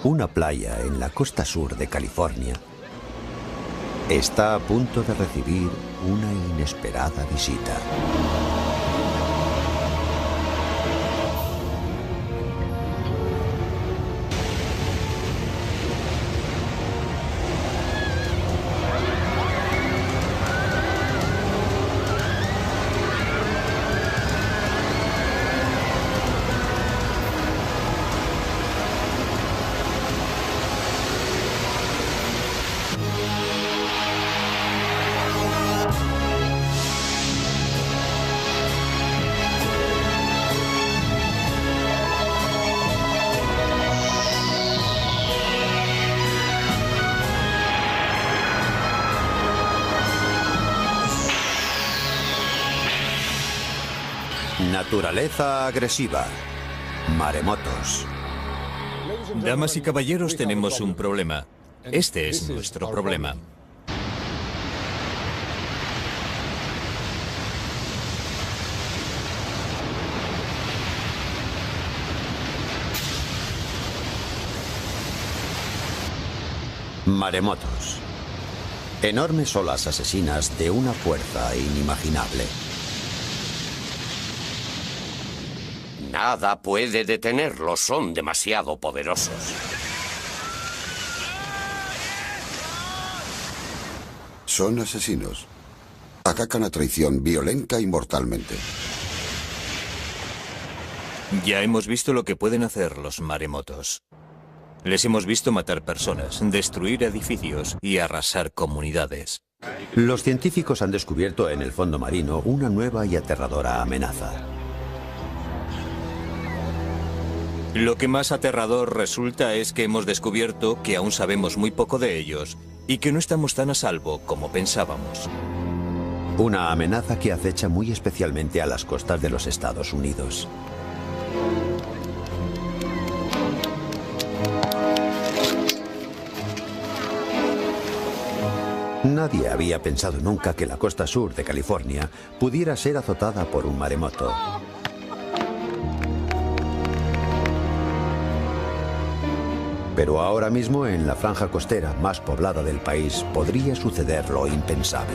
Una playa en la costa sur de California está a punto de recibir una inesperada visita. Naturaleza agresiva. Maremotos. Damas y caballeros, tenemos un problema. Este es nuestro problema. Maremotos. Enormes olas asesinas de una fuerza inimaginable. Nada puede detenerlos, son demasiado poderosos. Son asesinos. Atacan a traición violenta y mortalmente. Ya hemos visto lo que pueden hacer los maremotos. Les hemos visto matar personas, destruir edificios y arrasar comunidades. Los científicos han descubierto en el fondo marino una nueva y aterradora amenaza. Lo que más aterrador resulta es que hemos descubierto que aún sabemos muy poco de ellos y que no estamos tan a salvo como pensábamos. Una amenaza que acecha muy especialmente a las costas de los Estados Unidos. Nadie había pensado nunca que la costa sur de California pudiera ser azotada por un maremoto. Pero ahora mismo, en la franja costera más poblada del país, podría suceder lo impensable.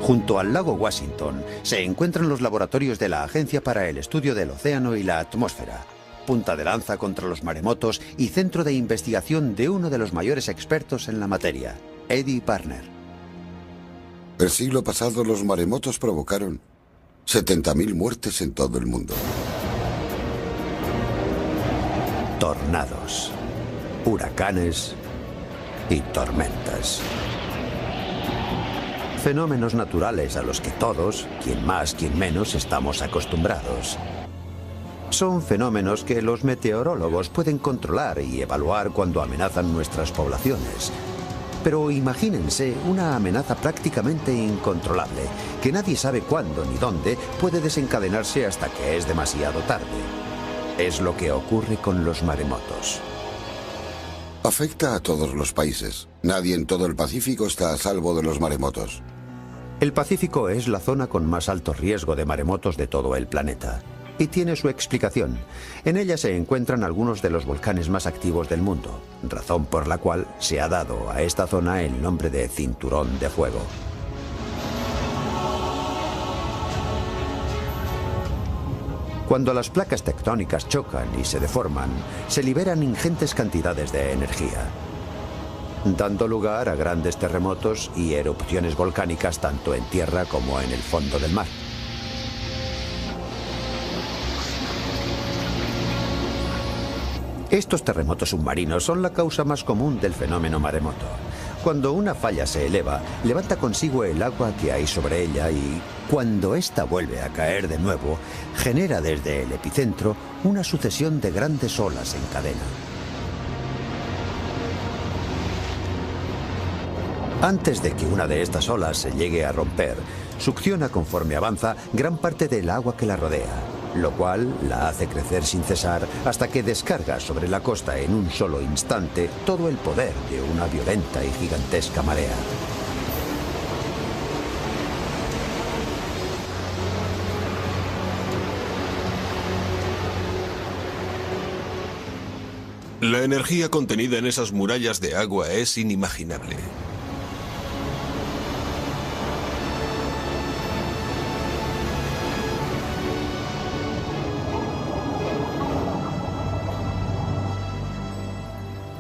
Junto al lago Washington se encuentran los laboratorios de la Agencia para el Estudio del Océano y la Atmósfera, punta de lanza contra los maremotos y centro de investigación de uno de los mayores expertos en la materia, Eddie Barner. El siglo pasado los maremotos provocaron 70.000 muertes en todo el mundo. Tornados, huracanes y tormentas. Fenómenos naturales a los que todos, quien más, quien menos, estamos acostumbrados. Son fenómenos que los meteorólogos pueden controlar y evaluar cuando amenazan nuestras poblaciones. Pero imagínense una amenaza prácticamente incontrolable, que nadie sabe cuándo ni dónde puede desencadenarse hasta que es demasiado tarde. Es lo que ocurre con los maremotos. Afecta a todos los países. Nadie en todo el Pacífico está a salvo de los maremotos. El Pacífico es la zona con más alto riesgo de maremotos de todo el planeta. Y tiene su explicación. En ella se encuentran algunos de los volcanes más activos del mundo, razón por la cual se ha dado a esta zona el nombre de Cinturón de Fuego. Cuando las placas tectónicas chocan y se deforman, se liberan ingentes cantidades de energía, dando lugar a grandes terremotos y erupciones volcánicas tanto en tierra como en el fondo del mar. Estos terremotos submarinos son la causa más común del fenómeno maremoto. Cuando una falla se eleva, levanta consigo el agua que hay sobre ella y, cuando ésta vuelve a caer de nuevo, genera desde el epicentro una sucesión de grandes olas en cadena. Antes de que una de estas olas se llegue a romper, succiona conforme avanza gran parte del agua que la rodea, lo cual la hace crecer sin cesar hasta que descarga sobre la costa en un solo instante todo el poder de una violenta y gigantesca marea. La energía contenida en esas murallas de agua es inimaginable.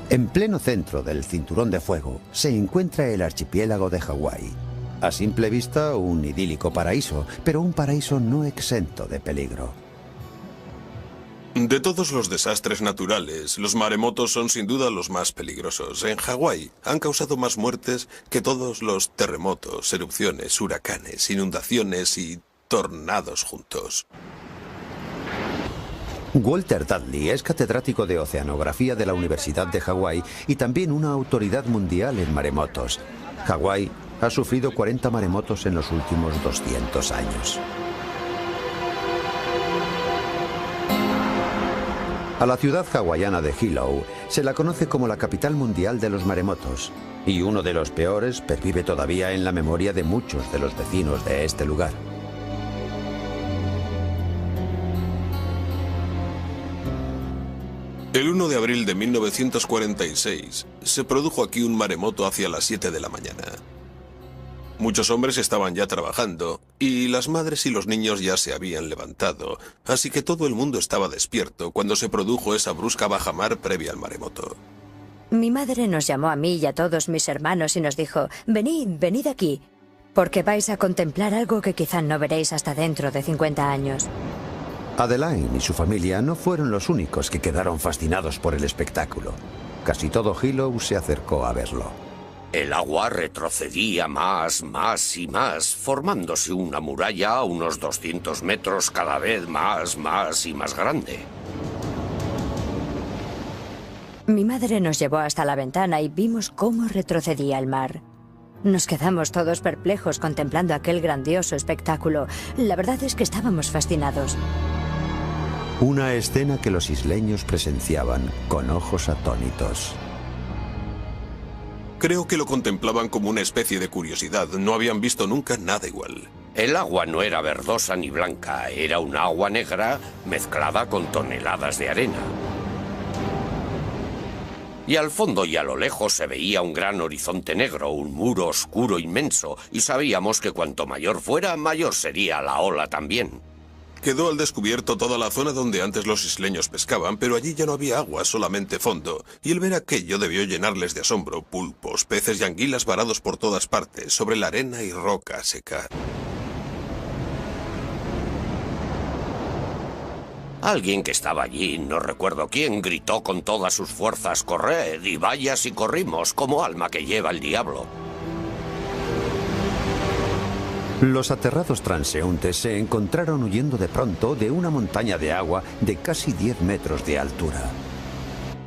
En pleno centro del Cinturón de Fuego se encuentra el archipiélago de Hawái. A simple vista, un idílico paraíso, pero un paraíso no exento de peligro. De todos los desastres naturales, los maremotos son sin duda los más peligrosos. En Hawái han causado más muertes que todos los terremotos, erupciones, huracanes, inundaciones y tornados juntos. Walter Dudley es catedrático de oceanografía de la Universidad de Hawái y también una autoridad mundial en maremotos. Hawái ha sufrido 40 maremotos en los últimos 200 años. A la ciudad hawaiana de Hilo se la conoce como la capital mundial de los maremotos, y uno de los peores pervive todavía en la memoria de muchos de los vecinos de este lugar. El 1 de abril de 1946 se produjo aquí un maremoto hacia las 7 de la mañana. Muchos hombres estaban ya trabajando y las madres y los niños ya se habían levantado, así que todo el mundo estaba despierto cuando se produjo esa brusca bajamar previa al maremoto. Mi madre nos llamó a mí y a todos mis hermanos y nos dijo: venid, venid aquí, porque vais a contemplar algo que quizá no veréis hasta dentro de 50 años. Adeline y su familia no fueron los únicos que quedaron fascinados por el espectáculo. Casi todo Hilo se acercó a verlo. El agua retrocedía más y más, formándose una muralla a unos 200 metros cada vez más y más grande. Mi madre nos llevó hasta la ventana y vimos cómo retrocedía el mar. Nos quedamos todos perplejos contemplando aquel grandioso espectáculo. La verdad es que estábamos fascinados. Una escena que los isleños presenciaban con ojos atónitos. Creo que lo contemplaban como una especie de curiosidad. No habían visto nunca nada igual. El agua no era verdosa ni blanca, era un agua negra mezclada con toneladas de arena. Y al fondo y a lo lejos se veía un gran horizonte negro, un muro oscuro inmenso, y sabíamos que cuanto mayor fuera, mayor sería la ola también. Quedó al descubierto toda la zona donde antes los isleños pescaban, pero allí ya no había agua, solamente fondo, y el ver aquello debió llenarles de asombro. Pulpos, peces y anguilas varados por todas partes, sobre la arena y roca seca. Alguien que estaba allí, no recuerdo quién, gritó con todas sus fuerzas: «¡Corred! Y vaya si corrimos, como alma que lleva el diablo». Los aterrados transeúntes se encontraron huyendo de pronto de una montaña de agua de casi 10 metros de altura.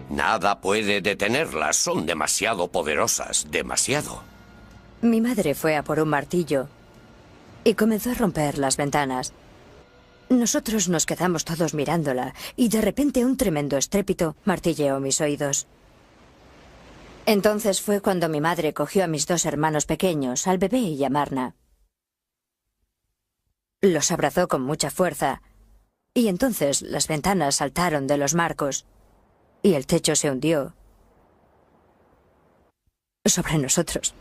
Nada puede detenerlas, son demasiado poderosas, demasiado. Mi madre fue a por un martillo y comenzó a romper las ventanas. Nosotros nos quedamos todos mirándola y de repente un tremendo estrépito martilleó mis oídos. Entonces fue cuando mi madre cogió a mis 2 hermanos pequeños, al bebé y a Marna. Los abrazó con mucha fuerza Y entonces las ventanas saltaron de los marcos y el techo se hundió sobre nosotros.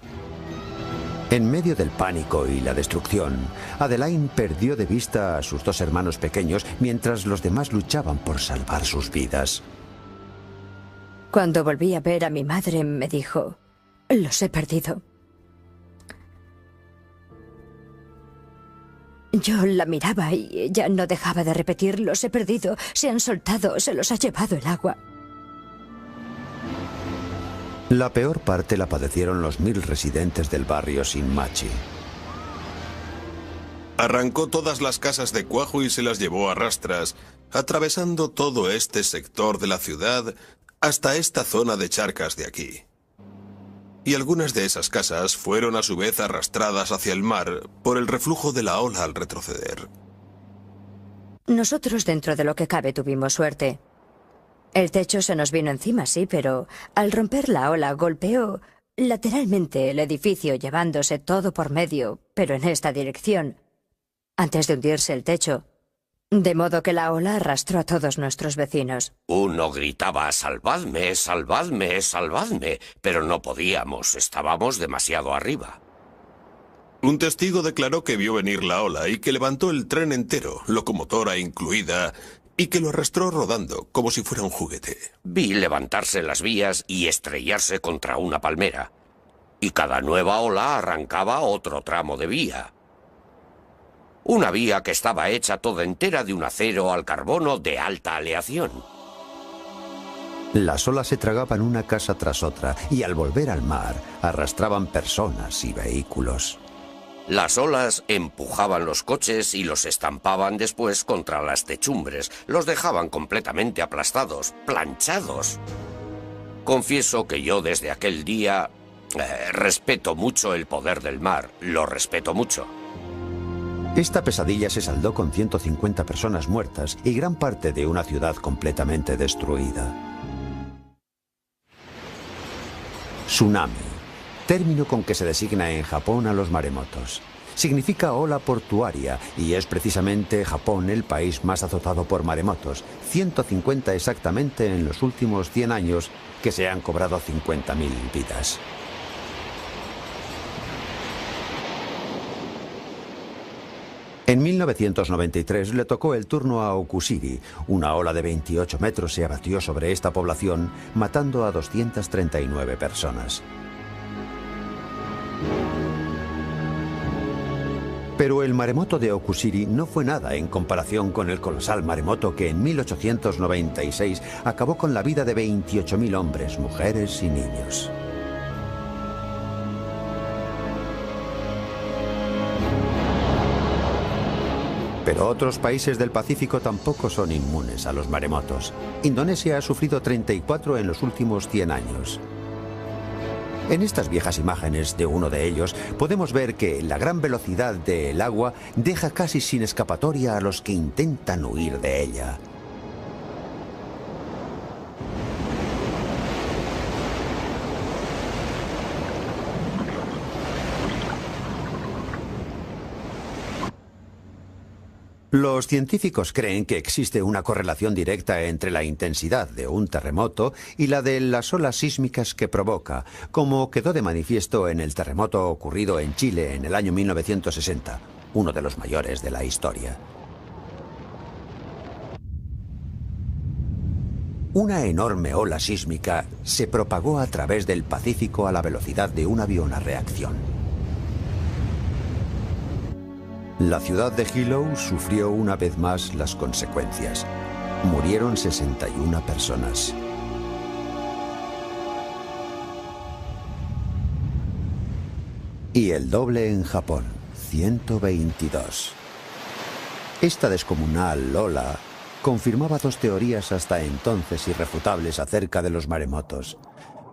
En medio del pánico y la destrucción, Adeline perdió de vista a sus dos hermanos pequeños mientras los demás luchaban por salvar sus vidas. Cuando volví a ver a mi madre, me dijo: los he perdido. Yo la miraba y ella no dejaba de repetir: los he perdido, se han soltado, se los ha llevado el agua. La peor parte la padecieron los 1000 residentes del barrio Shinmachi. Arrancó todas las casas de cuajo y se las llevó a rastras, atravesando todo este sector de la ciudad hasta esta zona de charcas de aquí. Y algunas de esas casas fueron a su vez arrastradas hacia el mar por el reflujo de la ola al retroceder. Nosotros, dentro de lo que cabe, tuvimos suerte. El techo se nos vino encima, sí, pero al romper la ola golpeó lateralmente el edificio, llevándose todo por medio, pero en esta dirección, antes de hundirse el techo. De modo que la ola arrastró a todos nuestros vecinos. Uno gritaba: «¡Salvadme, salvadme, salvadme!», pero no podíamos, estábamos demasiado arriba. Un testigo declaró que vio venir la ola y que levantó el tren entero, locomotora incluida, y que lo arrastró rodando, como si fuera un juguete. Vi levantarse las vías y estrellarse contra una palmera. Y cada nueva ola arrancaba otro tramo de vía. Una vía que estaba hecha toda entera de un acero al carbono de alta aleación. Las olas se tragaban una casa tras otra y al volver al mar arrastraban personas y vehículos. Las olas empujaban los coches y los estampaban después contra las techumbres. Los dejaban completamente aplastados, planchados. Confieso que yo desde aquel día respeto mucho el poder del mar. Lo respeto mucho. Esta pesadilla se saldó con 150 personas muertas y gran parte de una ciudad completamente destruida. Tsunami, término con que se designa en Japón a los maremotos. Significa ola portuaria y es precisamente Japón el país más azotado por maremotos, 150 exactamente en los últimos 100 años, que se han cobrado 50.000 vidas. En 1993 le tocó el turno a Okushiri. Una ola de 28 metros se abatió sobre esta población, matando a 239 personas. Pero el maremoto de Okushiri no fue nada en comparación con el colosal maremoto que en 1896 acabó con la vida de 28.000 hombres, mujeres y niños. Pero otros países del Pacífico tampoco son inmunes a los maremotos. Indonesia ha sufrido 34 en los últimos 100 años. En estas viejas imágenes de uno de ellos podemos ver que la gran velocidad del agua deja casi sin escapatoria a los que intentan huir de ella. Los científicos creen que existe una correlación directa entre la intensidad de un terremoto y la de las olas sísmicas que provoca, como quedó de manifiesto en el terremoto ocurrido en Chile en el año 1960, uno de los mayores de la historia. Una enorme ola sísmica se propagó a través del Pacífico a la velocidad de un avión a reacción. La ciudad de Hilo sufrió una vez más las consecuencias. Murieron 61 personas. Y el doble en Japón, 122. Esta descomunal ola confirmaba dos teorías hasta entonces irrefutables acerca de los maremotos.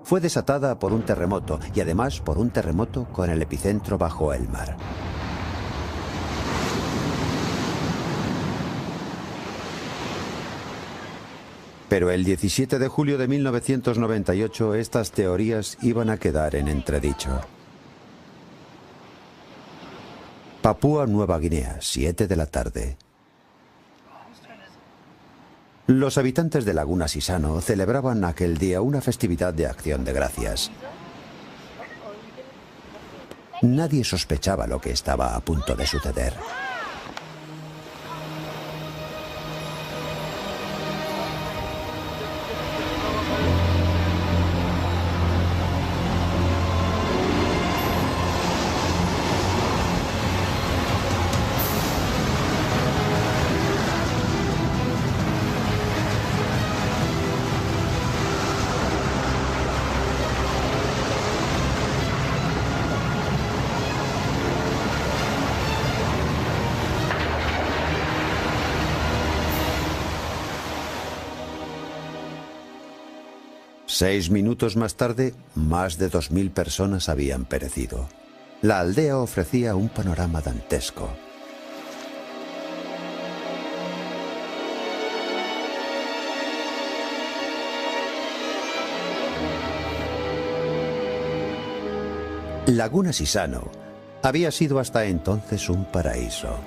Fue desatada por un terremoto y además por un terremoto con el epicentro bajo el mar. Pero el 17 de julio de 1998 estas teorías iban a quedar en entredicho. Papúa Nueva Guinea, 7 de la tarde. Los habitantes de Laguna Sisano celebraban aquel día una festividad de Acción de Gracias. Nadie sospechaba lo que estaba a punto de suceder. Seis minutos más tarde, más de 2000 personas habían perecido. La aldea ofrecía un panorama dantesco. Laguna Sisano había sido hasta entonces un paraíso,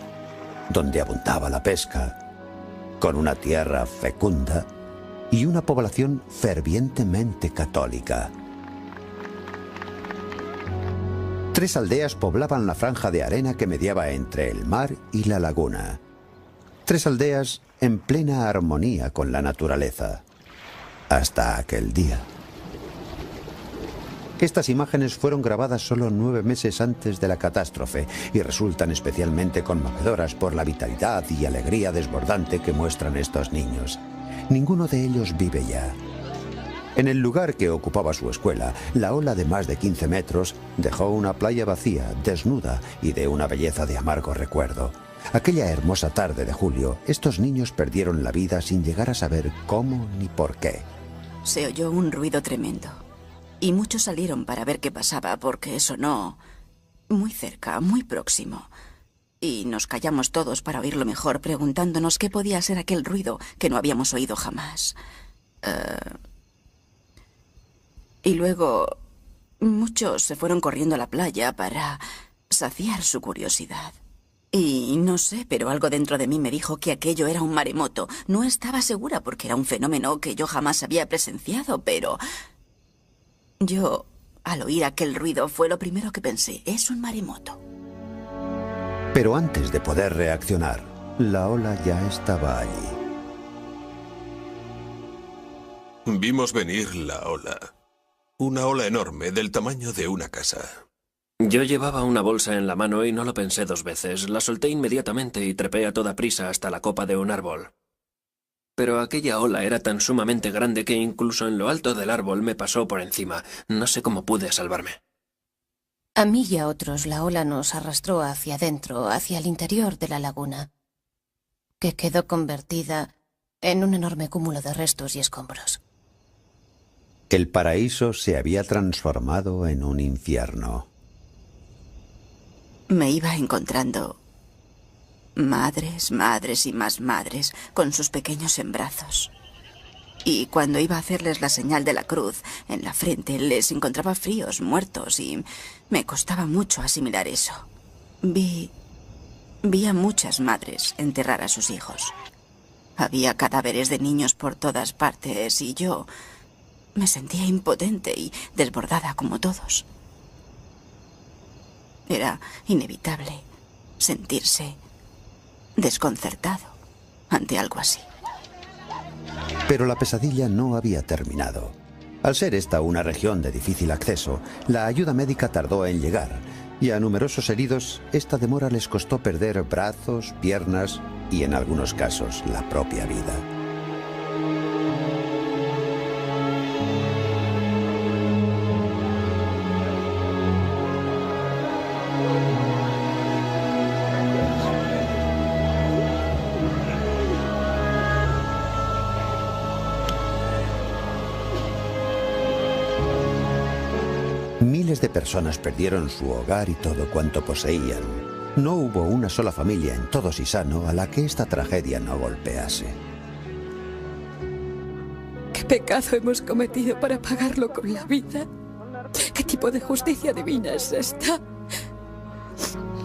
donde abundaba la pesca, con una tierra fecunda y una población fervientemente católica. 3 aldeas poblaban la franja de arena que mediaba entre el mar y la laguna. 3 aldeas en plena armonía con la naturaleza. Hasta aquel día. Estas imágenes fueron grabadas solo 9 meses antes de la catástrofe y resultan especialmente conmovedoras por la vitalidad y alegría desbordante que muestran estos niños. Ninguno de ellos vive ya. En el lugar que ocupaba su escuela, la ola de más de 15 metros dejó una playa vacía, desnuda y de una belleza de amargo recuerdo. Aquella hermosa tarde de julio, estos niños perdieron la vida sin llegar a saber cómo ni por qué. Se oyó un ruido tremendo y muchos salieron para ver qué pasaba porque sonó muy cerca, muy próximo. Y nos callamos todos para oírlo mejor, preguntándonos qué podía ser aquel ruido que no habíamos oído jamás. Y luego muchos se fueron corriendo a la playa para saciar su curiosidad. Y no sé, pero algo dentro de mí me dijo que aquello era un maremoto. No estaba segura porque era un fenómeno que yo jamás había presenciado, pero yo, al oír aquel ruido, fue lo primero que pensé. Es un maremoto. Pero antes de poder reaccionar, la ola ya estaba allí. Vimos venir la ola. Una ola enorme, del tamaño de una casa. Yo llevaba una bolsa en la mano y no lo pensé 2 veces. La solté inmediatamente y trepé a toda prisa hasta la copa de un árbol. Pero aquella ola era tan sumamente grande que incluso en lo alto del árbol me pasó por encima. No sé cómo pude salvarme. A mí y a otros la ola nos arrastró hacia adentro, hacia el interior de la laguna, que quedó convertida en un enorme cúmulo de restos y escombros. El paraíso se había transformado en un infierno. Me iba encontrando madres, madres y más madres con sus pequeños en brazos. Y cuando iba a hacerles la señal de la cruz en la frente, les encontraba fríos, muertos, y me costaba mucho asimilar eso. Vi a muchas madres enterrar a sus hijos. Había cadáveres de niños por todas partes y yo me sentía impotente y desbordada como todos. Era inevitable sentirse desconcertado ante algo así. Pero la pesadilla no había terminado. Al ser esta una región de difícil acceso, la ayuda médica tardó en llegar, y a numerosos heridos esta demora les costó perder brazos, piernas y, en algunos casos, la propia vida. Miles de personas perdieron su hogar y todo cuanto poseían. No hubo una sola familia en todo Sisano a la que esta tragedia no golpease. ¿Qué pecado hemos cometido para pagarlo con la vida? ¿Qué tipo de justicia divina es esta?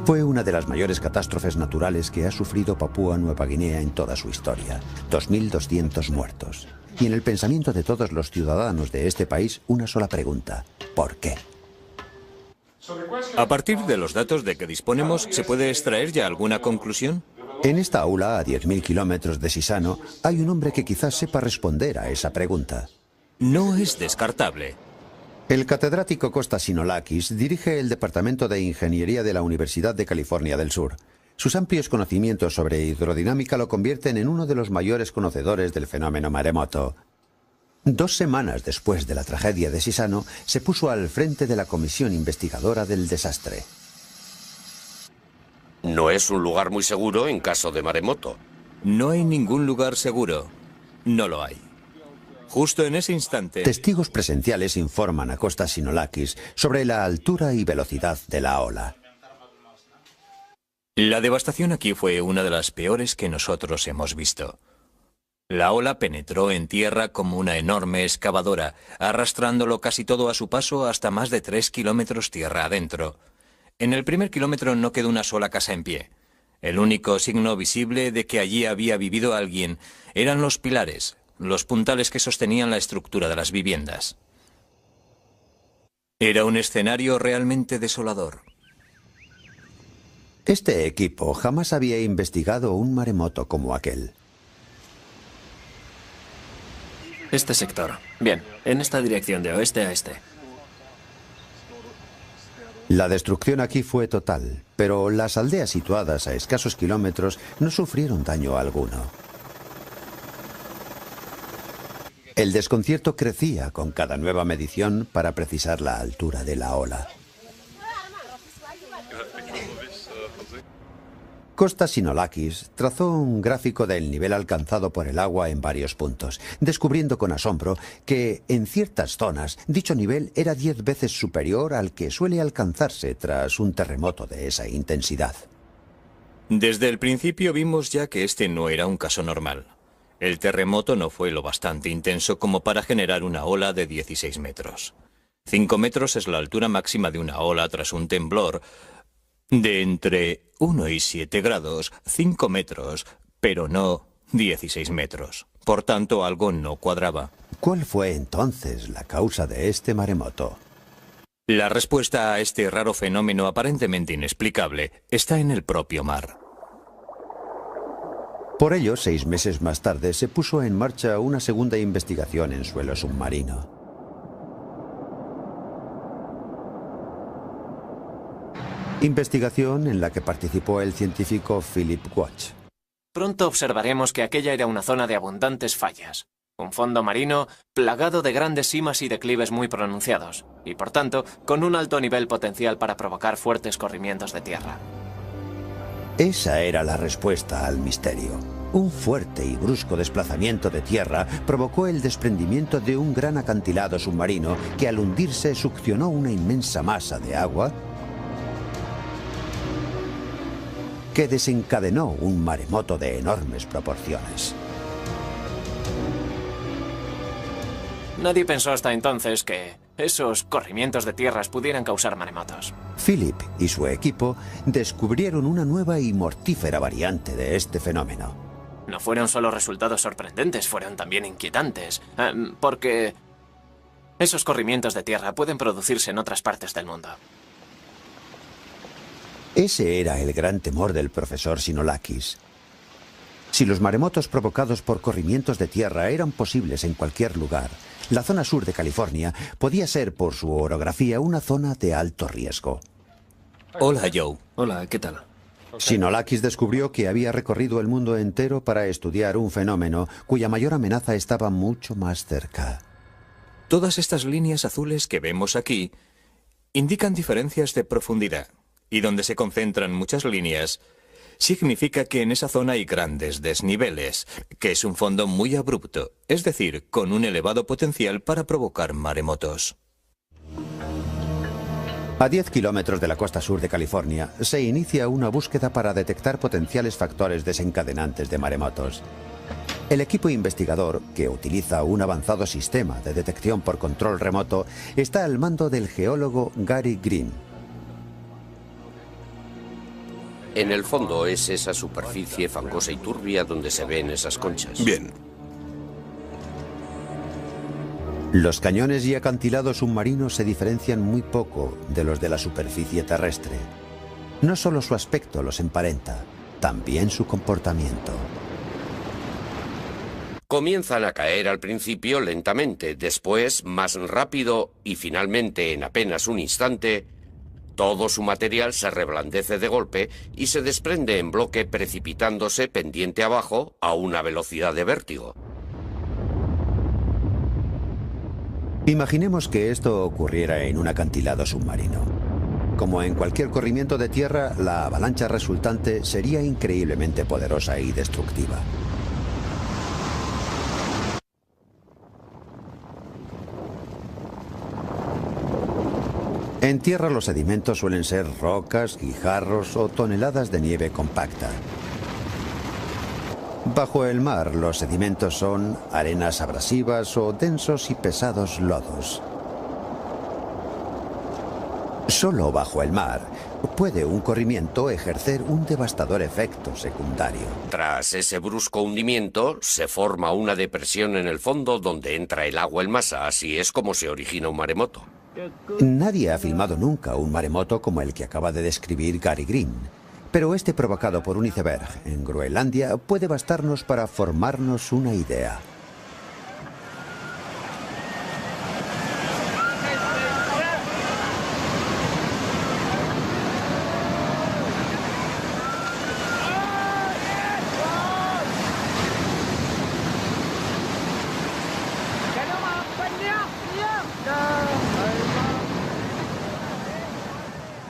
Fue una de las mayores catástrofes naturales que ha sufrido Papúa Nueva Guinea en toda su historia. 2.200 muertos. Y en el pensamiento de todos los ciudadanos de este país, una sola pregunta: ¿por qué? A partir de los datos de que disponemos, ¿se puede extraer ya alguna conclusión? En esta aula, a 10.000 kilómetros de Sisano, hay un hombre que quizás sepa responder a esa pregunta. No es descartable. El catedrático Costa Sinolakis dirige el Departamento de Ingeniería de la Universidad de California del Sur. Sus amplios conocimientos sobre hidrodinámica lo convierten en uno de los mayores conocedores del fenómeno maremoto. 2 semanas después de la tragedia de Sisano, se puso al frente de la comisión investigadora del desastre. No es un lugar muy seguro en caso de maremoto. No hay ningún lugar seguro. No lo hay. Justo en ese instante... Testigos presenciales informan a Costa Sinolakis sobre la altura y velocidad de la ola. La devastación aquí fue una de las peores que nosotros hemos visto. La ola penetró en tierra como una enorme excavadora, arrastrándolo casi todo a su paso hasta más de 3 kilómetros tierra adentro. En el primer kilómetro no quedó una sola casa en pie. El único signo visible de que allí había vivido alguien eran los pilares, los puntales que sostenían la estructura de las viviendas. Era un escenario realmente desolador. Este equipo jamás había investigado un maremoto como aquel. Este sector. Bien, en esta dirección de oeste a este. La destrucción aquí fue total, pero las aldeas situadas a escasos kilómetros no sufrieron daño alguno. El desconcierto crecía con cada nueva medición para precisar la altura de la ola. Costa Sinolakis trazó un gráfico del nivel alcanzado por el agua en varios puntos, descubriendo con asombro que, en ciertas zonas, dicho nivel era 10 veces superior al que suele alcanzarse tras un terremoto de esa intensidad. Desde el principio vimos ya que este no era un caso normal. El terremoto no fue lo bastante intenso como para generar una ola de 16 metros. 5 metros es la altura máxima de una ola tras un temblor de entre 1 y 7 grados, 5 metros, pero no 16 metros. Por tanto, algo no cuadraba. ¿Cuál fue entonces la causa de este maremoto? La respuesta a este raro fenómeno aparentemente inexplicable está en el propio mar. Por ello, 6 meses más tarde, se puso en marcha una segunda investigación en suelo submarino. Investigación en la que participó el científico Philip Watch. Pronto observaremos que aquella era una zona de abundantes fallas. Un fondo marino plagado de grandes simas y declives muy pronunciados, y por tanto, con un alto nivel potencial para provocar fuertes corrimientos de tierra. Esa era la respuesta al misterio. Un fuerte y brusco desplazamiento de tierra provocó el desprendimiento de un gran acantilado submarino que al hundirse succionó una inmensa masa de agua que desencadenó un maremoto de enormes proporciones. Nadie pensó hasta entonces que esos corrimientos de tierras pudieran causar maremotos. Philip y su equipo descubrieron una nueva y mortífera variante de este fenómeno. No fueron solo resultados sorprendentes, fueron también inquietantes, porque esos corrimientos de tierra pueden producirse en otras partes del mundo. Ese era el gran temor del profesor Sinolakis. Si los maremotos provocados por corrimientos de tierra eran posibles en cualquier lugar, la zona sur de California podía ser, por su orografía, una zona de alto riesgo. Hola, Joe. Hola, ¿qué tal? Sinolakis descubrió que había recorrido el mundo entero para estudiar un fenómeno cuya mayor amenaza estaba mucho más cerca. Todas estas líneas azules que vemos aquí indican diferencias de profundidad, y donde se concentran muchas líneas, significa que en esa zona hay grandes desniveles, que es un fondo muy abrupto, es decir, con un elevado potencial para provocar maremotos. A 10 kilómetros de la costa sur de California, se inicia una búsqueda para detectar potenciales factores desencadenantes de maremotos. El equipo investigador, que utiliza un avanzado sistema de detección por control remoto, está al mando del geólogo Gary Green. En el fondo es esa superficie fangosa y turbia donde se ven esas conchas. Bien. Los cañones y acantilados submarinos se diferencian muy poco de los de la superficie terrestre. No solo su aspecto los emparenta, también su comportamiento. Comienzan a caer al principio lentamente, después más rápido y finalmente en apenas un instante, todo su material se reblandece de golpe y se desprende en bloque precipitándose pendiente abajo a una velocidad de vértigo. Imaginemos que esto ocurriera en un acantilado submarino. Como en cualquier corrimiento de tierra, la avalancha resultante sería increíblemente poderosa y destructiva. En tierra los sedimentos suelen ser rocas, guijarros o toneladas de nieve compacta. Bajo el mar, los sedimentos son arenas abrasivas o densos y pesados lodos. Solo bajo el mar puede un corrimiento ejercer un devastador efecto secundario. Tras ese brusco hundimiento, se forma una depresión en el fondo donde entra el agua en masa. Así es como se origina un maremoto. Nadie ha filmado nunca un maremoto como el que acaba de describir Gary Green. Pero este provocado por un iceberg en Groenlandia puede bastarnos para formarnos una idea.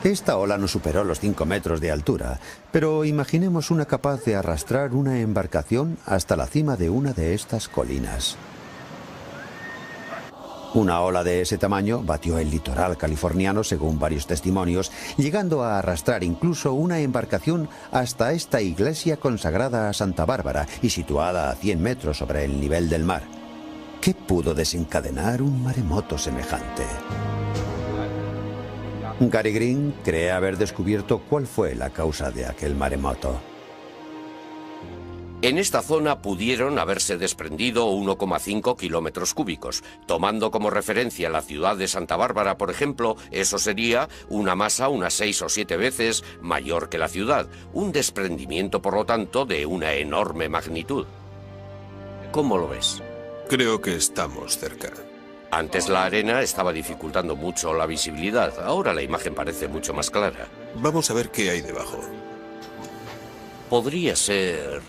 Esta ola no superó los 5 metros de altura, pero imaginemos una capaz de arrastrar una embarcación hasta la cima de una de estas colinas. Una ola de ese tamaño batió el litoral californiano según varios testimonios, llegando a arrastrar incluso una embarcación hasta esta iglesia consagrada a Santa Bárbara y situada a 100 metros sobre el nivel del mar. ¿Qué pudo desencadenar un maremoto semejante? Gary Green cree haber descubierto cuál fue la causa de aquel maremoto. En esta zona pudieron haberse desprendido 1,5 kilómetros cúbicos. Tomando como referencia la ciudad de Santa Bárbara, por ejemplo, eso sería una masa unas 6 o 7 veces mayor que la ciudad. Un desprendimiento, por lo tanto, de una enorme magnitud. ¿Cómo lo ves? Creo que estamos cerca. Antes la arena estaba dificultando mucho la visibilidad. Ahora la imagen parece mucho más clara. Vamos a ver qué hay debajo. Podría ser...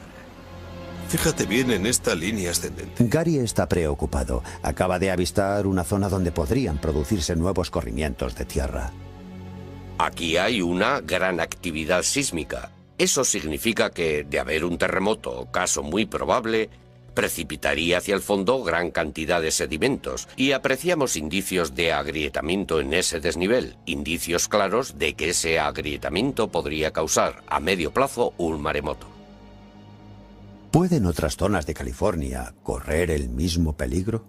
Fíjate bien en esta línea ascendente. Gary está preocupado. Acaba de avistar una zona donde podrían producirse nuevos corrimientos de tierra. Aquí hay una gran actividad sísmica. Eso significa que, de haber un terremoto, caso muy probable, precipitaría hacia el fondo gran cantidad de sedimentos y apreciamos indicios de agrietamiento en ese desnivel, indicios claros de que ese agrietamiento podría causar a medio plazo un maremoto. ¿Pueden otras zonas de California correr el mismo peligro?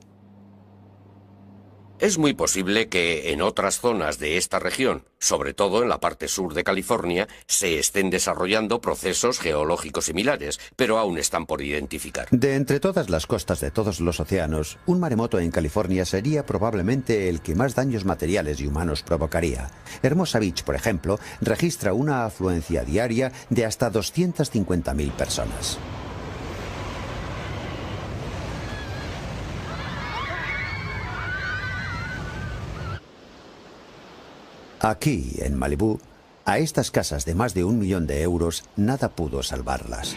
Es muy posible que en otras zonas de esta región, sobre todo en la parte sur de California, se estén desarrollando procesos geológicos similares, pero aún están por identificar. De entre todas las costas de todos los océanos, un maremoto en California sería probablemente el que más daños materiales y humanos provocaría. Hermosa Beach, por ejemplo, registra una afluencia diaria de hasta 250.000 personas. Aquí, en Malibú, a estas casas de más de 1 millón de euros, nada pudo salvarlas.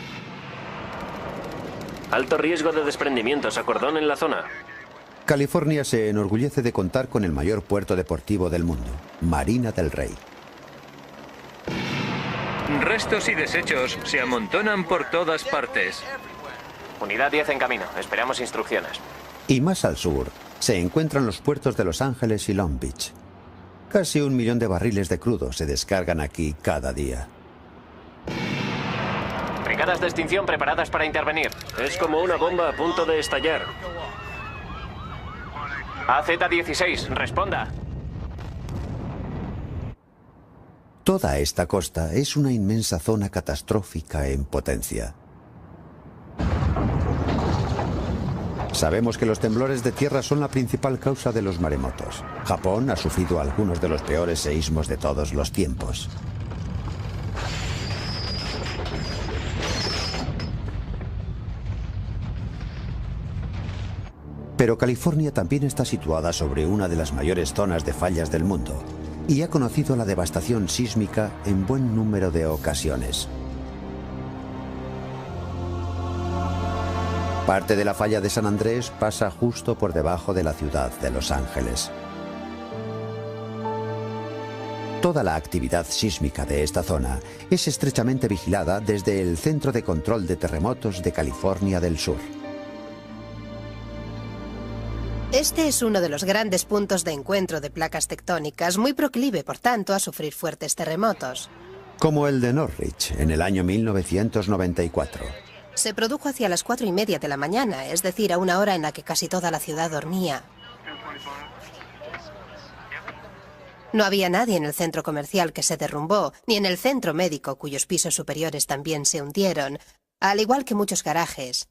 Alto riesgo de desprendimientos a cordón en la zona. California se enorgullece de contar con el mayor puerto deportivo del mundo, Marina del Rey. Restos y desechos se amontonan por todas partes. Unidad 10 en camino. Esperamos instrucciones. Y más al sur, se encuentran los puertos de Los Ángeles y Long Beach. Casi 1 millón de barriles de crudo se descargan aquí cada día. Brigadas de extinción preparadas para intervenir. Es como una bomba a punto de estallar. AZ-16, responda. Toda esta costa es una inmensa zona catastrófica en potencia. Sabemos que los temblores de tierra son la principal causa de los maremotos. Japón ha sufrido algunos de los peores seísmos de todos los tiempos. Pero California también está situada sobre una de las mayores zonas de fallas del mundo y ha conocido la devastación sísmica en buen número de ocasiones. Parte de la falla de San Andrés pasa justo por debajo de la ciudad de Los Ángeles. Toda la actividad sísmica de esta zona es estrechamente vigilada desde el Centro de Control de Terremotos de California del Sur. Este es uno de los grandes puntos de encuentro de placas tectónicas, muy proclive, por tanto, a sufrir fuertes terremotos. Como el de Norwich en el año 1994. Se produjo hacia las 4:30 de la mañana, es decir, a una hora en la que casi toda la ciudad dormía. No había nadie en el centro comercial que se derrumbó, ni en el centro médico, cuyos pisos superiores también se hundieron, al igual que muchos garajes.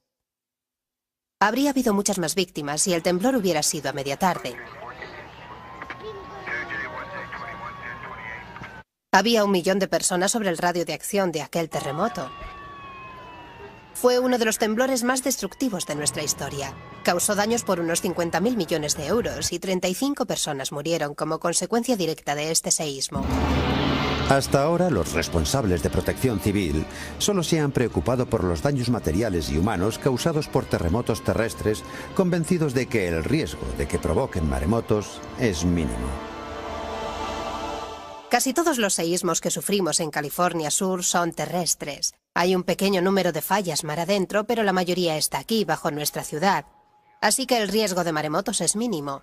Habría habido muchas más víctimas si el temblor hubiera sido a media tarde. Había 1 millón de personas sobre el radio de acción de aquel terremoto. Fue uno de los temblores más destructivos de nuestra historia. Causó daños por unos 50.000 millones de euros y 35 personas murieron como consecuencia directa de este seísmo. Hasta ahora, los responsables de protección civil solo se han preocupado por los daños materiales y humanos causados por terremotos terrestres, convencidos de que el riesgo de que provoquen maremotos es mínimo. Casi todos los seísmos que sufrimos en California Sur son terrestres. Hay un pequeño número de fallas mar adentro, pero la mayoría está aquí, bajo nuestra ciudad. Así que el riesgo de maremotos es mínimo.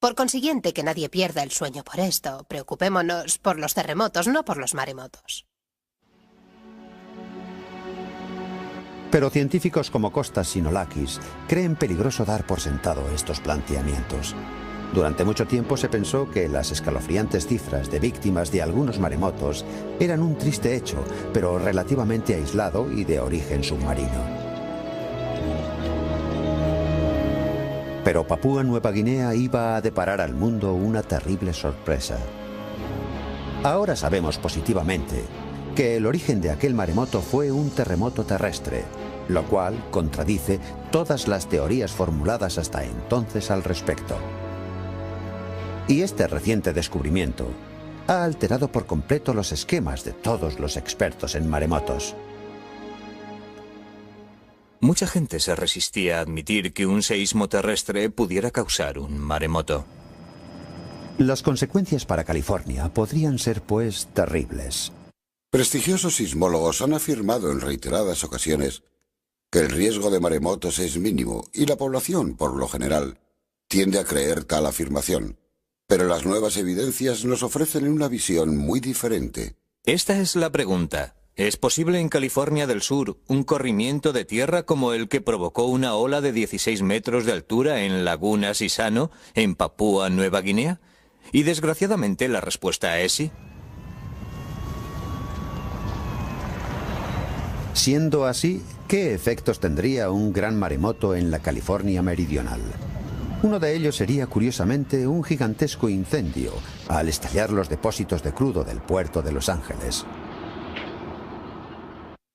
Por consiguiente, que nadie pierda el sueño por esto. Preocupémonos por los terremotos, no por los maremotos. Pero científicos como Kostas Sinolakis creen peligroso dar por sentado estos planteamientos. Durante mucho tiempo se pensó que las escalofriantes cifras de víctimas de algunos maremotos eran un triste hecho, pero relativamente aislado y de origen submarino. Pero Papúa Nueva Guinea iba a deparar al mundo una terrible sorpresa. Ahora sabemos positivamente que el origen de aquel maremoto fue un terremoto terrestre, lo cual contradice todas las teorías formuladas hasta entonces al respecto. Y este reciente descubrimiento ha alterado por completo los esquemas de todos los expertos en maremotos. Mucha gente se resistía a admitir que un seísmo terrestre pudiera causar un maremoto. Las consecuencias para California podrían ser, pues, terribles. Prestigiosos sismólogos han afirmado en reiteradas ocasiones que el riesgo de maremotos es mínimo y la población, por lo general, tiende a creer tal afirmación. Pero las nuevas evidencias nos ofrecen una visión muy diferente. Esta es la pregunta. ¿Es posible en California del Sur un corrimiento de tierra como el que provocó una ola de 16 metros de altura en Laguna Sisano, en Papúa Nueva Guinea? Y desgraciadamente la respuesta es sí. Siendo así, ¿qué efectos tendría un gran maremoto en la California meridional? Uno de ellos sería, curiosamente, un gigantesco incendio al estallar los depósitos de crudo del puerto de Los Ángeles.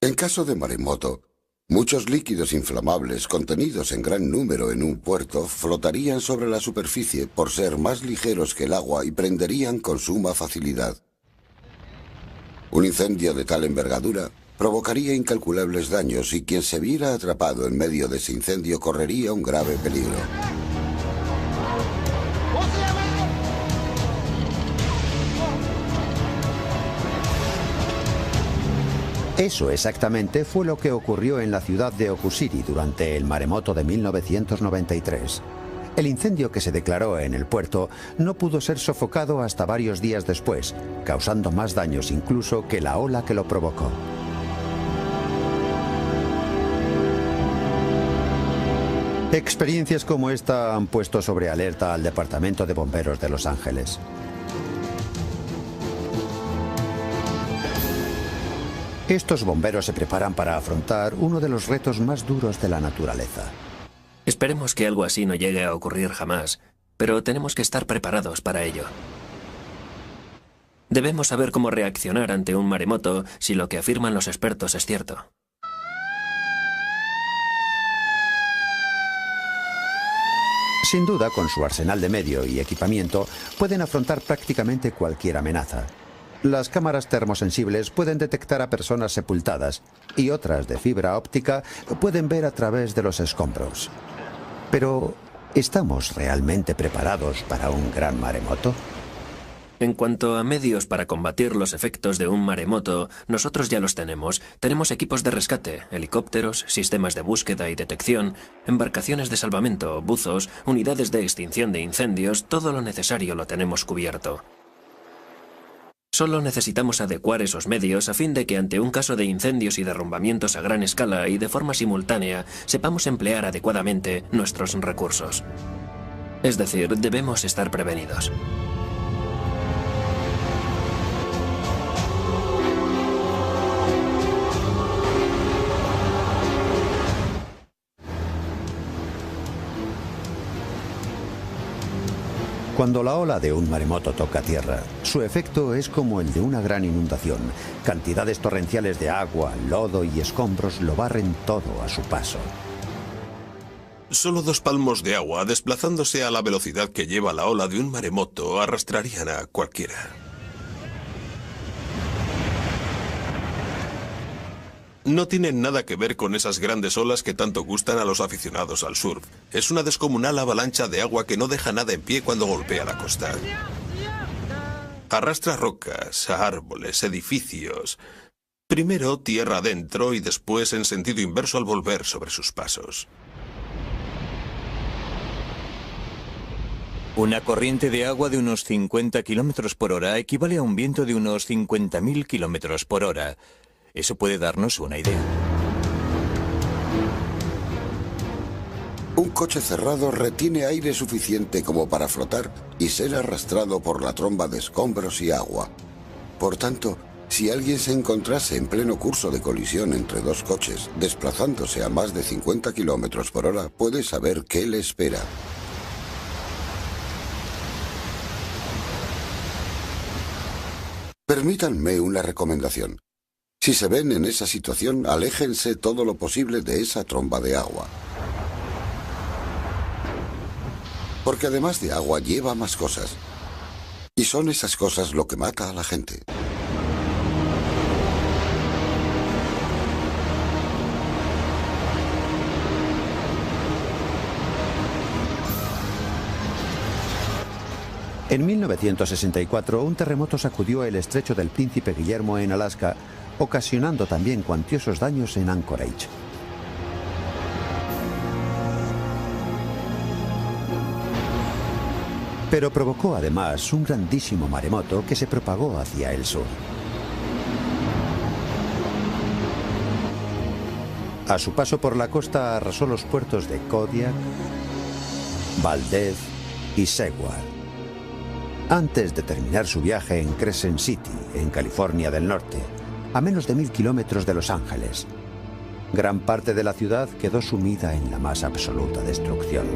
En caso de maremoto, muchos líquidos inflamables contenidos en gran número en un puerto flotarían sobre la superficie por ser más ligeros que el agua y prenderían con suma facilidad. Un incendio de tal envergadura provocaría incalculables daños y quien se viera atrapado en medio de ese incendio correría un grave peligro. Eso exactamente fue lo que ocurrió en la ciudad de Okusiri durante el maremoto de 1993. El incendio que se declaró en el puerto no pudo ser sofocado hasta varios días después, causando más daños incluso que la ola que lo provocó. Experiencias como esta han puesto sobre alerta al Departamento de Bomberos de Los Ángeles. Estos bomberos se preparan para afrontar uno de los retos más duros de la naturaleza. Esperemos que algo así no llegue a ocurrir jamás, pero tenemos que estar preparados para ello. Debemos saber cómo reaccionar ante un maremoto si lo que afirman los expertos es cierto. Sin duda, con su arsenal de medio y equipamiento, pueden afrontar prácticamente cualquier amenaza. Las cámaras termosensibles pueden detectar a personas sepultadas y otras de fibra óptica pueden ver a través de los escombros. Pero, ¿estamos realmente preparados para un gran maremoto? En cuanto a medios para combatir los efectos de un maremoto, nosotros ya los tenemos. Tenemos equipos de rescate, helicópteros, sistemas de búsqueda y detección, embarcaciones de salvamento, buzos, unidades de extinción de incendios, todo lo necesario lo tenemos cubierto. Solo necesitamos adecuar esos medios a fin de que ante un caso de incendios y derrumbamientos a gran escala y de forma simultánea, sepamos emplear adecuadamente nuestros recursos. Es decir, debemos estar prevenidos. Cuando la ola de un maremoto toca tierra, su efecto es como el de una gran inundación. Cantidades torrenciales de agua, lodo y escombros lo barren todo a su paso. Solo 2 palmos de agua, desplazándose a la velocidad que lleva la ola de un maremoto, arrastrarían a cualquiera. No tienen nada que ver con esas grandes olas que tanto gustan a los aficionados al surf. Es una descomunal avalancha de agua que no deja nada en pie cuando golpea la costa. Arrastra rocas, árboles, edificios. Primero tierra adentro y después en sentido inverso al volver sobre sus pasos. Una corriente de agua de unos 50 kilómetros por hora equivale a un viento de unos 50.000 kilómetros por hora. Eso puede darnos una idea. Un coche cerrado retiene aire suficiente como para flotar y ser arrastrado por la tromba de escombros y agua. Por tanto, si alguien se encontrase en pleno curso de colisión entre 2 coches, desplazándose a más de 50 kilómetros por hora, puede saber qué le espera. Permítanme una recomendación. Si se ven en esa situación, aléjense todo lo posible de esa tromba de agua. Porque además de agua lleva más cosas. Y son esas cosas lo que mata a la gente. En 1964, un terremoto sacudió el estrecho del Príncipe Guillermo en Alaska, ocasionando también cuantiosos daños en Anchorage. Pero provocó además un grandísimo maremoto que se propagó hacia el sur. A su paso por la costa arrasó los puertos de Kodiak, Valdez y Seward, antes de terminar su viaje en Crescent City, en California del Norte, a menos de 1000 kilómetros de Los Ángeles. Gran parte de la ciudad quedó sumida en la más absoluta destrucción.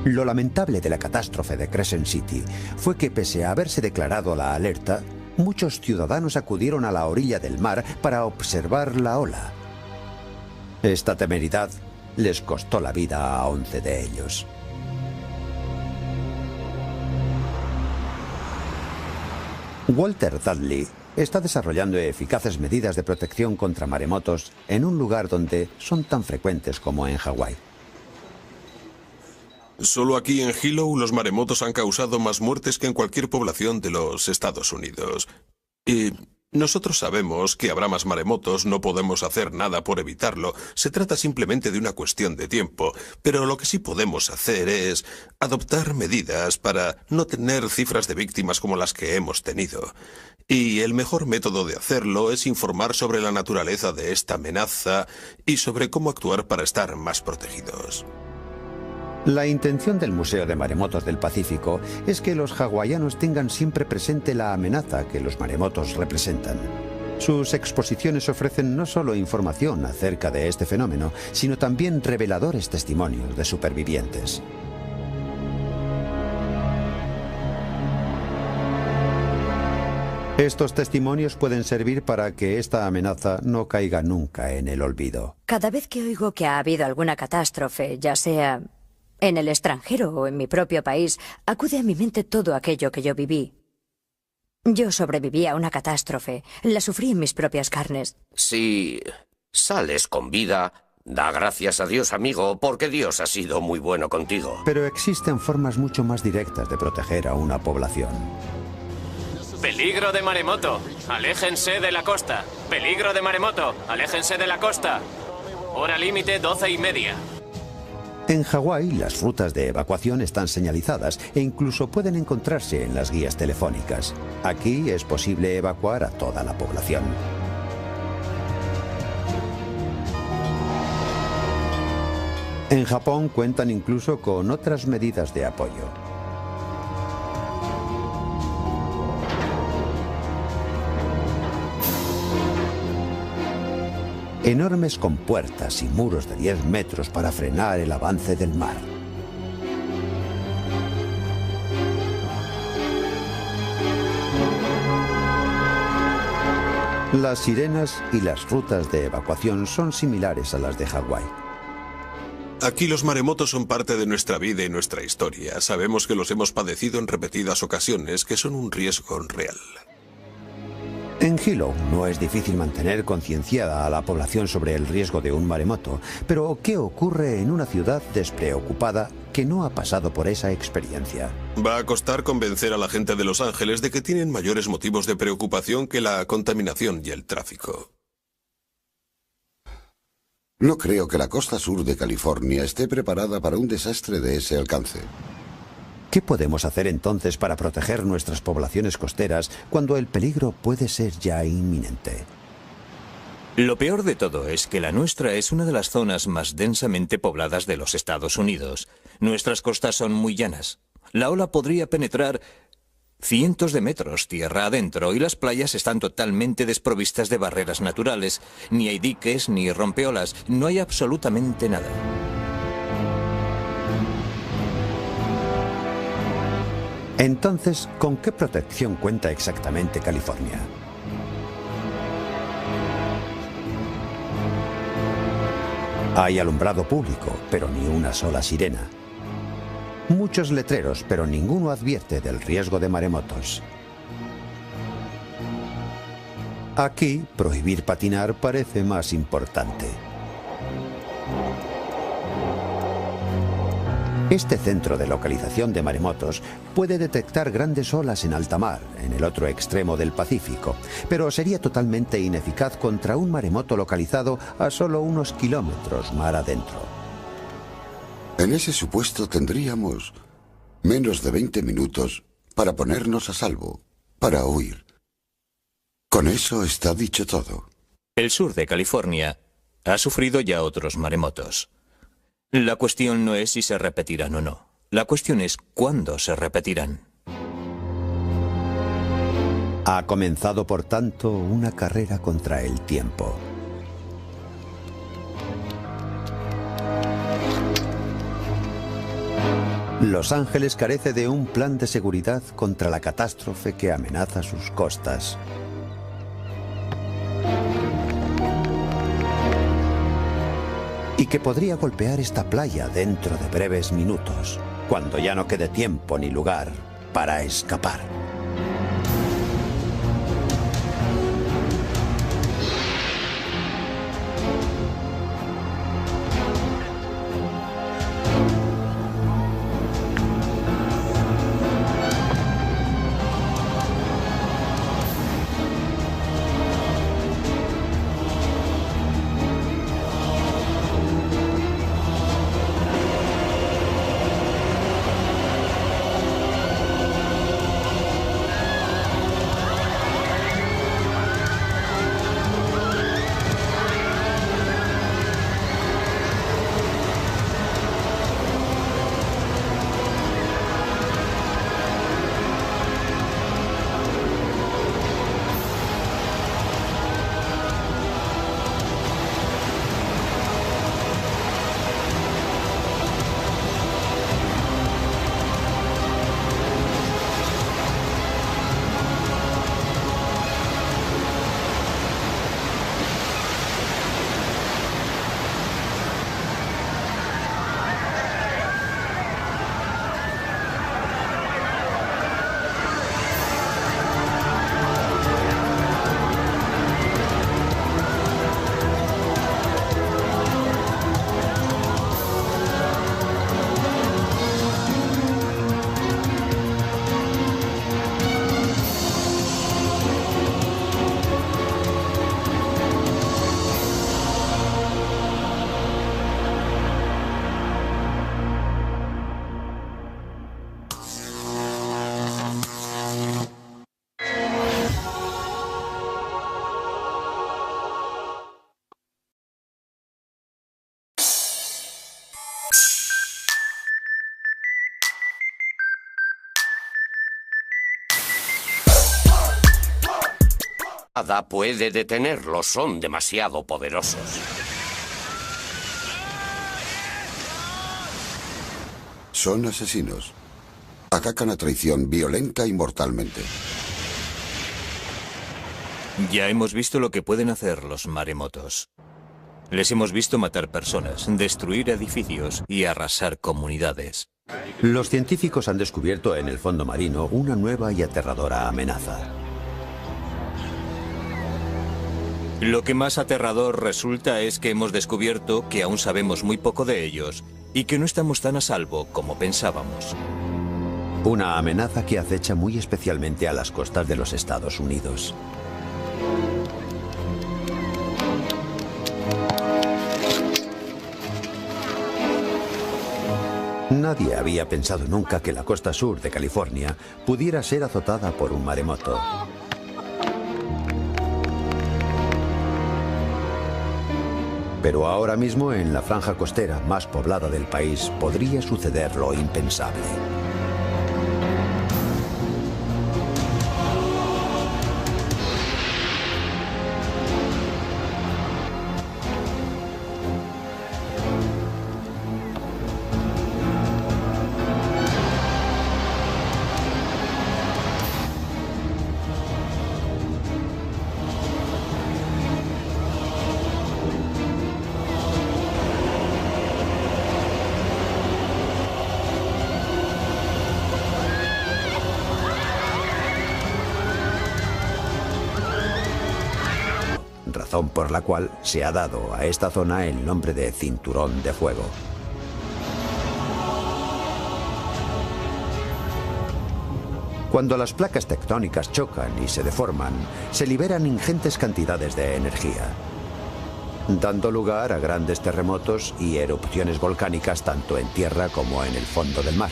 Lo lamentable de la catástrofe de Crescent City fue que, pese a haberse declarado la alerta, muchos ciudadanos acudieron a la orilla del mar para observar la ola. Esta temeridad les costó la vida a 11 de ellos. Walter Dudley está desarrollando eficaces medidas de protección contra maremotos en un lugar donde son tan frecuentes como en Hawái. Solo aquí en Hilo los maremotos han causado más muertes que en cualquier población de los Estados Unidos. Y nosotros sabemos que habrá más maremotos, no podemos hacer nada por evitarlo. Se trata simplemente de una cuestión de tiempo. Pero lo que sí podemos hacer es adoptar medidas para no tener cifras de víctimas como las que hemos tenido. Y el mejor método de hacerlo es informar sobre la naturaleza de esta amenaza y sobre cómo actuar para estar más protegidos. La intención del Museo de Maremotos del Pacífico es que los hawaianos tengan siempre presente la amenaza que los maremotos representan. Sus exposiciones ofrecen no solo información acerca de este fenómeno, sino también reveladores testimonios de supervivientes. Estos testimonios pueden servir para que esta amenaza no caiga nunca en el olvido. Cada vez que oigo que ha habido alguna catástrofe, ya sea en el extranjero o en mi propio país, acude a mi mente todo aquello que yo viví. Yo sobreviví a una catástrofe, la sufrí en mis propias carnes. Si sales con vida, da gracias a Dios, amigo, porque Dios ha sido muy bueno contigo. Pero existen formas mucho más directas de proteger a una población. Peligro de maremoto. Aléjense de la costa. Peligro de maremoto. Aléjense de la costa. Hora límite 12:30. En Hawái, las rutas de evacuación están señalizadas e incluso pueden encontrarse en las guías telefónicas. Aquí es posible evacuar a toda la población. En Japón cuentan incluso con otras medidas de apoyo. Enormes compuertas y muros de 10 metros para frenar el avance del mar. Las sirenas y las rutas de evacuación son similares a las de Hawái. Aquí los maremotos son parte de nuestra vida y nuestra historia. Sabemos que los hemos padecido en repetidas ocasiones, que son un riesgo real. En Hilo no es difícil mantener concienciada a la población sobre el riesgo de un maremoto, pero ¿qué ocurre en una ciudad despreocupada que no ha pasado por esa experiencia? Va a costar convencer a la gente de Los Ángeles de que tienen mayores motivos de preocupación que la contaminación y el tráfico. No creo que la costa sur de California esté preparada para un desastre de ese alcance. ¿Qué podemos hacer entonces para proteger nuestras poblaciones costeras cuando el peligro puede ser ya inminente? Lo peor de todo es que la nuestra es una de las zonas más densamente pobladas de los Estados Unidos. Nuestras costas son muy llanas. La ola podría penetrar cientos de metros tierra adentro y las playas están totalmente desprovistas de barreras naturales. Ni hay diques ni rompeolas, no hay absolutamente nada. Entonces, ¿con qué protección cuenta exactamente California? Hay alumbrado público, pero ni una sola sirena. Muchos letreros, pero ninguno advierte del riesgo de maremotos. Aquí, prohibir patinar parece más importante. Este centro de localización de maremotos puede detectar grandes olas en alta mar, en el otro extremo del Pacífico, pero sería totalmente ineficaz contra un maremoto localizado a solo unos kilómetros mar adentro. En ese supuesto tendríamos menos de 20 minutos para ponernos a salvo, para huir. Con eso está dicho todo. El sur de California ha sufrido ya otros maremotos. La cuestión no es si se repetirán o no. La cuestión es cuándo se repetirán. Ha comenzado, por tanto, una carrera contra el tiempo. Los Ángeles carece de un plan de seguridad contra la catástrofe que amenaza sus costas. Y que podría golpear esta playa dentro de breves minutos, cuando ya no quede tiempo ni lugar para escapar. Nada puede detenerlos, son demasiado poderosos. Son asesinos. Atacan a traición violenta y mortalmente. Ya hemos visto lo que pueden hacer los maremotos. Les hemos visto matar personas, destruir edificios y arrasar comunidades. Los científicos han descubierto en el fondo marino una nueva y aterradora amenaza. Lo que más aterrador resulta es que hemos descubierto que aún sabemos muy poco de ellos y que no estamos tan a salvo como pensábamos. Una amenaza que acecha muy especialmente a las costas de los Estados Unidos. Nadie había pensado nunca que la costa sur de California pudiera ser azotada por un maremoto. Pero ahora mismo en la franja costera más poblada del país podría suceder lo impensable. Razón por la cual se ha dado a esta zona el nombre de Cinturón de Fuego. Cuando las placas tectónicas chocan y se deforman, se liberan ingentes cantidades de energía, dando lugar a grandes terremotos y erupciones volcánicas tanto en tierra como en el fondo del mar.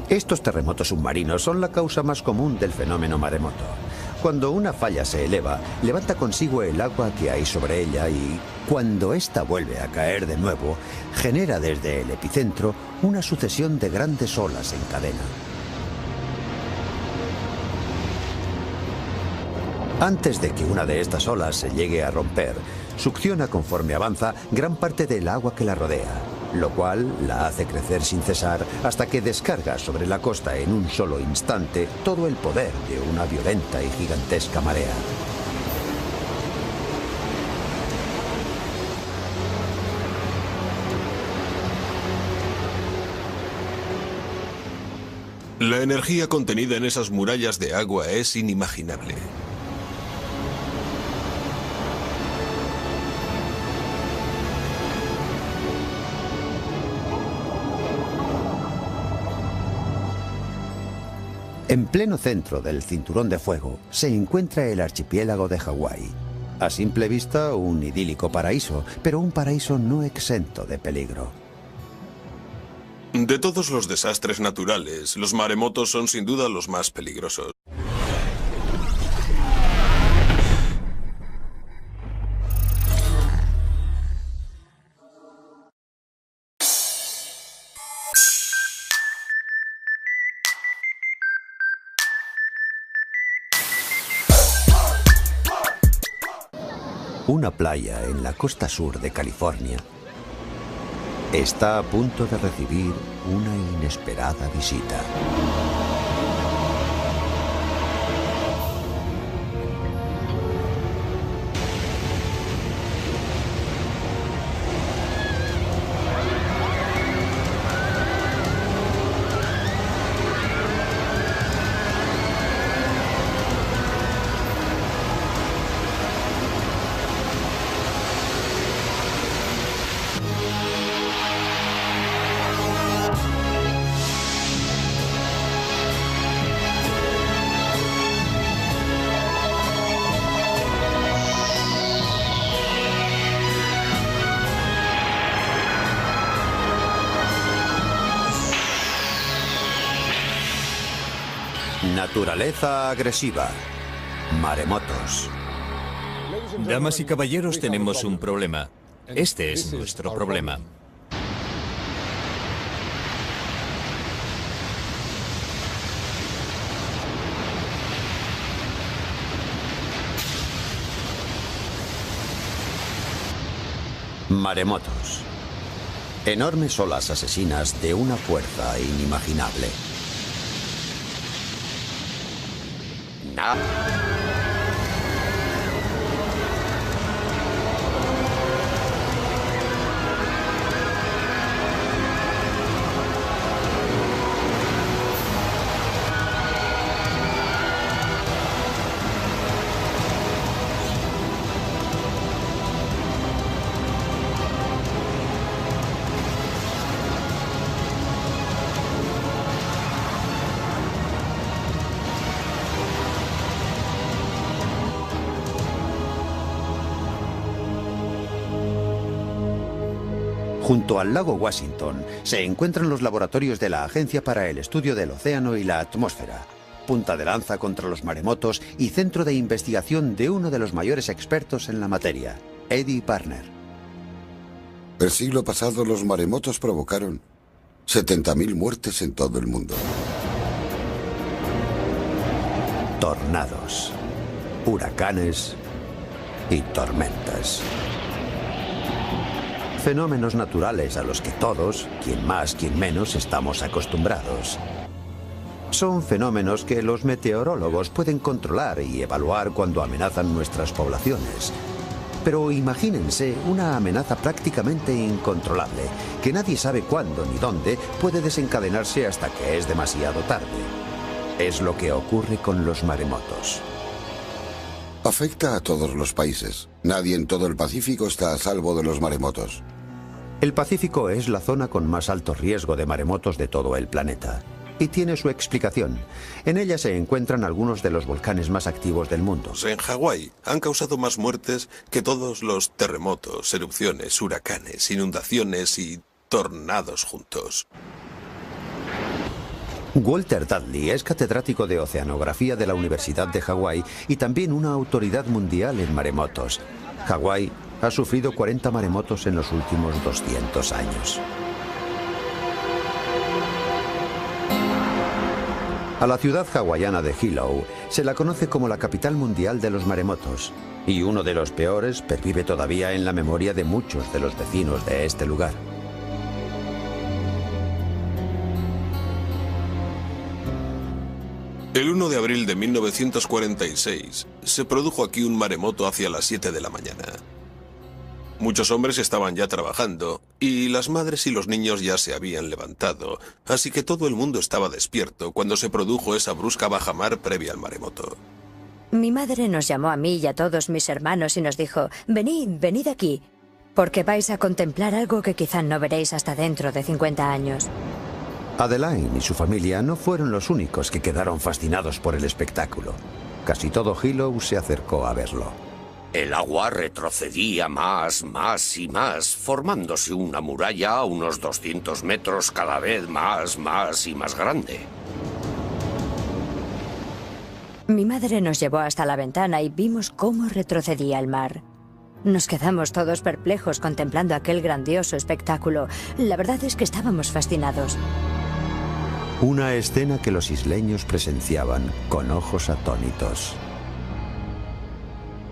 Estos terremotos submarinos son la causa más común del fenómeno maremoto. Cuando una falla se eleva, levanta consigo el agua que hay sobre ella y, cuando ésta vuelve a caer de nuevo, genera desde el epicentro una sucesión de grandes olas en cadena. Antes de que una de estas olas se llegue a romper, succiona conforme avanza gran parte del agua que la rodea, lo cual la hace crecer sin cesar hasta que descarga sobre la costa en un solo instante todo el poder de una violenta y gigantesca marea. La energía contenida en esas murallas de agua es inimaginable. En pleno centro del Cinturón de Fuego se encuentra el archipiélago de Hawái. A simple vista, un idílico paraíso, pero un paraíso no exento de peligro. De todos los desastres naturales, los maremotos son sin duda los más peligrosos. Una playa en la costa sur de California está a punto de recibir una inesperada visita. Naturaleza agresiva. Maremotos. Damas y caballeros, tenemos un problema. Este es nuestro problema. Maremotos. Enormes olas asesinas de una fuerza inimaginable. Junto al lago Washington se encuentran los laboratorios de la Agencia para el Estudio del Océano y la Atmósfera, punta de lanza contra los maremotos y centro de investigación de uno de los mayores expertos en la materia, Eddie Parner. El siglo pasado los maremotos provocaron 70.000 muertes en todo el mundo. Tornados, huracanes y tormentas. Fenómenos naturales a los que todos, quien más, quien menos, estamos acostumbrados. Son fenómenos que los meteorólogos pueden controlar y evaluar cuando amenazan nuestras poblaciones. Pero imagínense una amenaza prácticamente incontrolable, que nadie sabe cuándo ni dónde puede desencadenarse hasta que es demasiado tarde. Es lo que ocurre con los maremotos. Afecta a todos los países. Nadie en todo el Pacífico está a salvo de los maremotos. El Pacífico es la zona con más alto riesgo de maremotos de todo el planeta. Y tiene su explicación. En ella se encuentran algunos de los volcanes más activos del mundo. En Hawái han causado más muertes que todos los terremotos, erupciones, huracanes, inundaciones y tornados juntos. Walter Dudley es catedrático de oceanografía de la Universidad de Hawái y también una autoridad mundial en maremotos. Hawái ha sufrido 40 maremotos en los últimos 200 años. A la ciudad hawaiana de Hilo se la conoce como la capital mundial de los maremotos, y uno de los peores pervive todavía en la memoria de muchos de los vecinos de este lugar. El 1 de abril de 1946 se produjo aquí un maremoto hacia las 7 de la mañana. Muchos hombres estaban ya trabajando y las madres y los niños ya se habían levantado, así que todo el mundo estaba despierto cuando se produjo esa brusca bajamar previa al maremoto. Mi madre nos llamó a mí y a todos mis hermanos y nos dijo: venid, venid aquí, porque vais a contemplar algo que quizá no veréis hasta dentro de 50 años. Adeline y su familia no fueron los únicos que quedaron fascinados por el espectáculo. Casi todo Hilo se acercó a verlo. El agua retrocedía más y más, formándose una muralla a unos 200 metros cada vez más y más grande. Mi madre nos llevó hasta la ventana y vimos cómo retrocedía el mar. Nos quedamos todos perplejos contemplando aquel grandioso espectáculo. La verdad es que estábamos fascinados. Una escena que los isleños presenciaban con ojos atónitos.